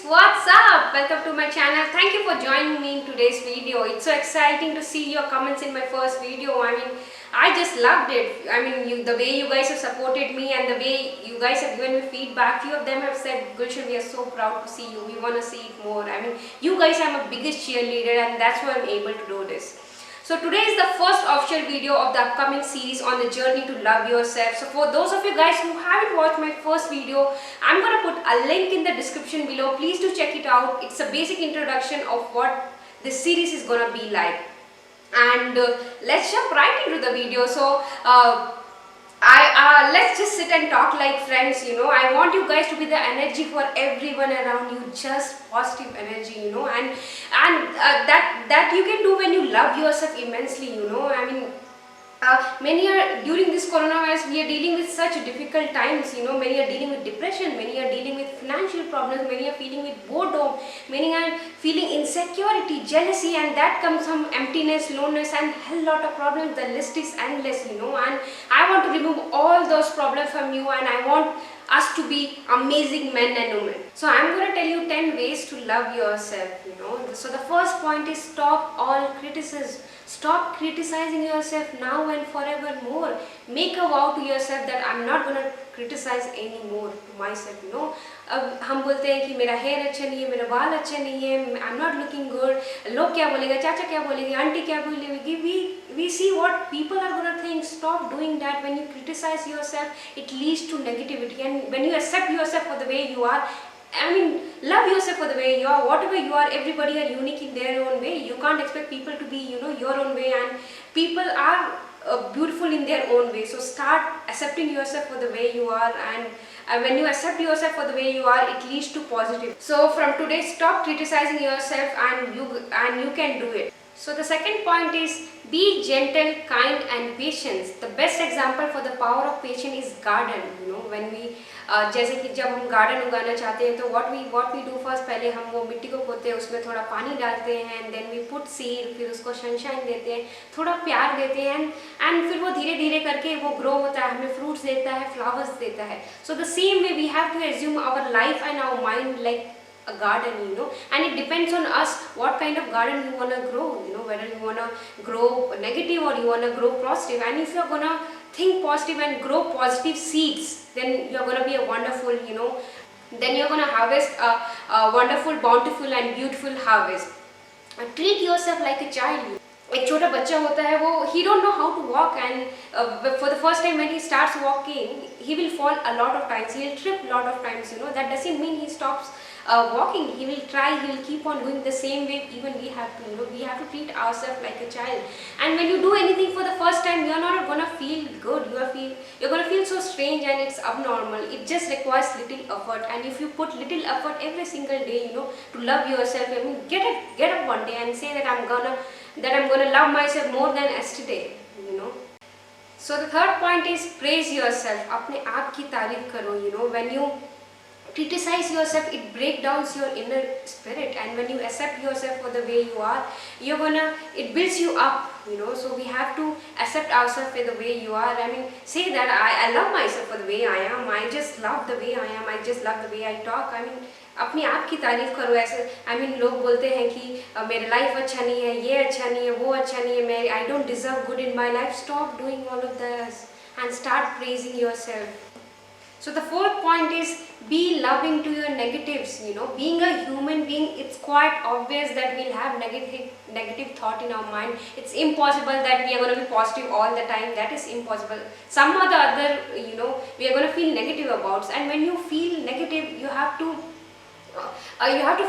What's up? Welcome to my channel. Thank you for joining me in today's video. It's so exciting to see your comments in my first video. I just loved it. The way you guys have supported me and the way you guys have given me feedback. Few of them have said, Gulshan, we are so proud to see you. We want to see it more. You guys are my biggest cheerleader, and that's why I'm able to do this. So today is the first official video of the upcoming series on the journey to love yourself. So for those of you guys who haven't watched my first video, I'm going to put a link in the description below. Please do check it out. It's a basic introduction of what this series is going to be like. And let's jump right into the video. Let's just sit and talk like friends. I want you guys to be the energy for everyone around you, just positive energy, and that you can do when you love yourself immensely. Many are during this coronavirus, we are dealing with such difficult times. Many are dealing with depression, many are dealing with financial problems, many are feeling with boredom, many are feeling insecurity, jealousy, and that comes from emptiness, loneliness, and hell lot of problems. The list is endless, and I want to remove all those problems from you, and I want us to be amazing men and women. So I'm going to tell you 10 ways to love yourself. So the first point is stop all criticism. Stop criticizing yourself now and forevermore. Make a vow to yourself that I'm not going to criticize anymore to myself. अब हम बोलते हैं कि मेरा hair अच्छा नहीं है, मेरा बाल अच्छा नहीं है, I'm not looking good, लोग क्या बोलेगा, चाचा क्या बोलेगी, आंटी क्या बोलेगी. We see what people are gonna think. Stop doing that. When you criticize yourself, it leads to negativity. And when you accept yourself for the way you are, love yourself for the way you are. Whatever you are, everybody are unique in their own way. You can't expect people to be, your own way, and people are beautiful in their own way. So start accepting yourself for the way you are, and when you accept yourself for the way you are, it leads to positive. So from today, stop criticizing yourself, and you can do it. So the second point is be gentle, kind, and patient. The best example for the power of patience is garden. When we जैसे कि जब हम garden उगाना चाहते हैं तो what we do first, पहले हम वो मिट्टी को खोदते हैं, उसमें थोड़ा पानी डालते हैं, then we put seed, फिर उसको सनशाइन देते हैं, थोड़ा प्यार देते हैं, and फिर वो धीरे धीरे करके वो ग्रो होता है, हमें फ्रूट्स देता है, फ्लावर्स देता है. So the same way we have to assume our life and our mind like a garden, and it depends on us what kind of garden you want to grow, whether you want to grow negative or you want to grow positive. And if you're going to think positive and grow positive seeds, then you're going to be a wonderful, then you're going to harvest a wonderful, bountiful and beautiful harvest. Treat yourself like a child. एक छोटा बच्चा होता है, वो he don't know how to walk, and for the first time when he starts walking, he will fall a lot of times, he will trip a lot of times. That doesn't mean he stops walking. He will try, he will keep on doing the same way. Even we have to, we have to treat ourselves like a child. And when you do anything for the first time, you're not gonna feel good. You're gonna feel so strange, and it's abnormal. It just requires little effort. And if you put little effort every single day, to love yourself, get up one day and say that I'm gonna love myself more than yesterday. So the third point is praise yourself. अपने आप की तारीफ करो. When you criticize yourself, it breaks down your inner spirit, and when you accept yourself for the way you are, it builds you up. So we have to accept ourselves for the way you are. Say that I love myself for the way I am. I just love the way I am. I just love the way I talk. अपने आप की तारीफ करो. ऐसे लोग बोलते हैं कि मेरा लाइफ अच्छा नहीं है, ये अच्छा नहीं है, वो अच्छा नहीं है, I don't deserve good in my life. Stop doing all of this and start praising yourself. So the fourth point is be loving to your negatives. Being a human being, it's quite obvious that we'll have negative thought in our mind. It's impossible that we are going to be positive all the time. That is impossible. Some or the other, we are going to feel negative about. And when you feel negative, you have to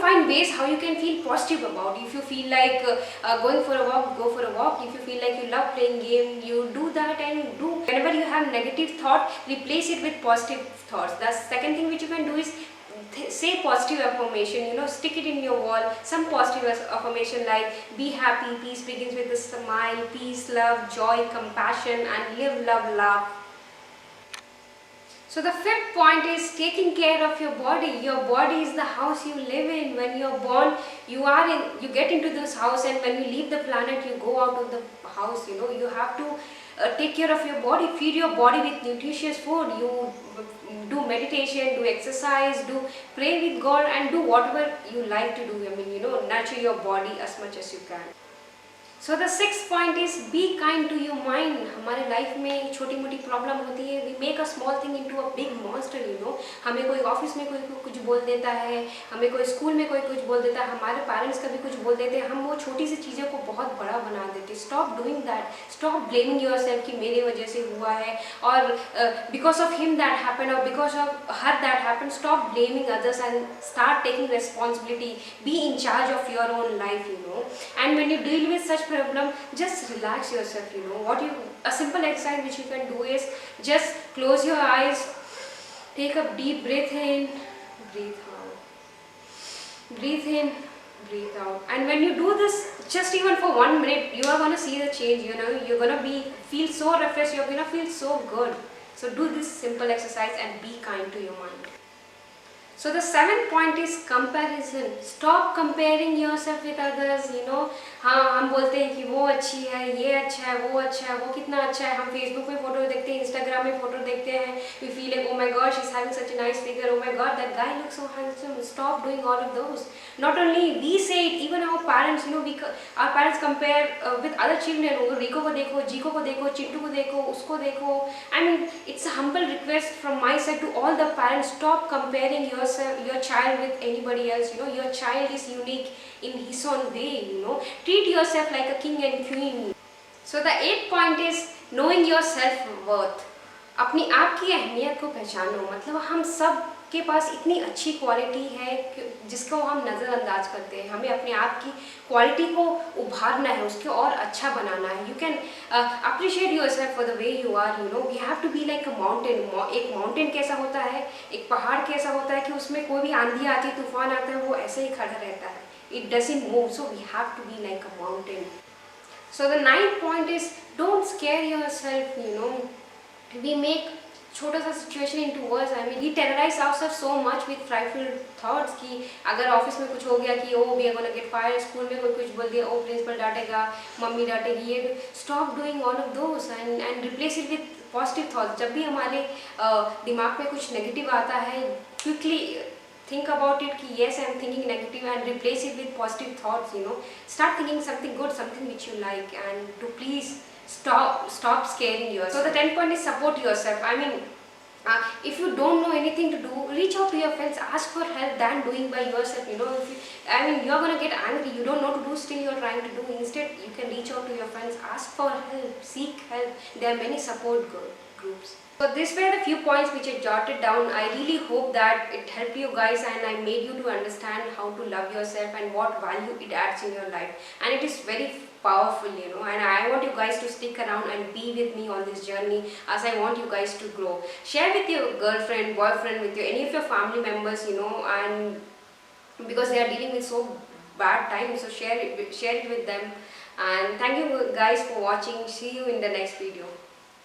find ways how you can feel positive about. If you feel like going for a walk, go for a walk. If you feel like you love playing game, you do that, and do. Whenever you have negative thought, replace it with positive thoughts. The second thing which you can do is say positive affirmation. Stick it in your wall. Some positive affirmation like be happy, peace begins with a smile, peace, love, joy, compassion, and live, love, laugh. So the fifth point is taking care of your body. Your body is the house you live in. When you're born, you get into this house, and when you leave the planet, you go out of the house. You have to take care of your body, feed your body with nutritious food. do meditation, do exercise, do pray with God, and do whatever you like to do. I mean, nurture your body as much as you can. So the six point is be kind to your mind. हमारे life में छोटी मोटी problem होती है, we make a small thing into a big monster. हमें कोई office में कोई कुछ बोल देता है, हमें कोई स्कूल में कोई कुछ बोल देता है, हमारे पेरेंट्स कभी कुछ बोल देते हैं, हम वो छोटी सी चीज़ों को बहुत बड़ा बना देते. Stop doing that. Stop blaming yourself कि मेरे वजह से हुआ है, और because of him that happen, और because of her that happen. Stop blaming others and start taking responsibility. Be in charge of your own life. And when you deal with such problem, just relax yourself. A simple exercise which you can do is just close your eyes, take a deep breath in, breathe out, breathe in, breathe out. And when you do this just even for 1 minute, you are going to see the change. You're going to feel so refreshed, you're going to feel so good. So do this simple exercise and be kind to your mind. So the seventh point is comparison. Stop comparing yourself with others. हाँ, हम बोलते हैं कि वो अच्छी है, ये अच्छा है, वो अच्छा है, वो कितना अच्छा है. हम फेसबुक में फोटो देखते हैं, इंस्टाग्राम में फोटो देखते हैं, we feel like, oh my god, she's having such a nice figure, oh my god, that guy looks so handsome. Stop doing all of those. Not only we say it, even our parents, our parents compare with other children. रिको को देखो, जीको को देखो, चिंटू को देखो, उसको देखो. I mean, it's a humble request from my side to all the parents. Stop comparing your child with anybody else. Your child is unique in his own way. Treat yourself like a king and queen. So the 8th point is knowing your self-worth. अपनी आप की अहमियत को पहचानो. मतलब हम सब के पास इतनी अच्छी क्वालिटी है जिसको हम नज़रअंदाज करते हैं. हमें अपने आप की क्वालिटी को उभारना है, उसको और अच्छा बनाना है. You can appreciate yourself for the way you are. We have to be like a mountain. एक माउंटेन कैसा होता है, एक पहाड़ कैसा होता है कि उसमें कोई भी आंधी आती है, तूफान आता है, वो ऐसे ही खड़ा रहता है. It doesn't move. So we have to be like a mountain. So the 9th point is don't scare yourself. We make छोटा सा situation into worse. I mean, we terrorize ourselves so much with frightful thoughts कि अगर office में कुछ हो गया कि we are gonna get fired, school में कोई कुछ बोल दिया, प्रिंसिपल डांटेगा, मम्मी डांटेगी. ये stop doing all of those and replace it with positive thoughts. जब भी हमारे दिमाग में कुछ नेगेटिव आता है, quickly think about it कि yes, I am thinking negative, and replace it with positive thoughts. Start thinking something good, something which you like, and to please stop scaring yourself. So the 10th point is support yourself. I mean, if you don't know anything to do, reach out to your friends, ask for help than doing by yourself. You're gonna get angry, you don't know to do, still you're trying to do. Instead, you can reach out to your friends, ask for help, seek help. There are many support groups. So these were the few points which I jotted down. I really hope that it helped you guys and I made you to understand how to love yourself and what value it adds in your life. And it is very powerful, and I want you guys to stick around and be with me on this journey as I want you guys to grow. Share with your girlfriend, boyfriend, with any of your family members, and because they are dealing with so bad times, so share it with them. And thank you guys for watching. See you in the next video.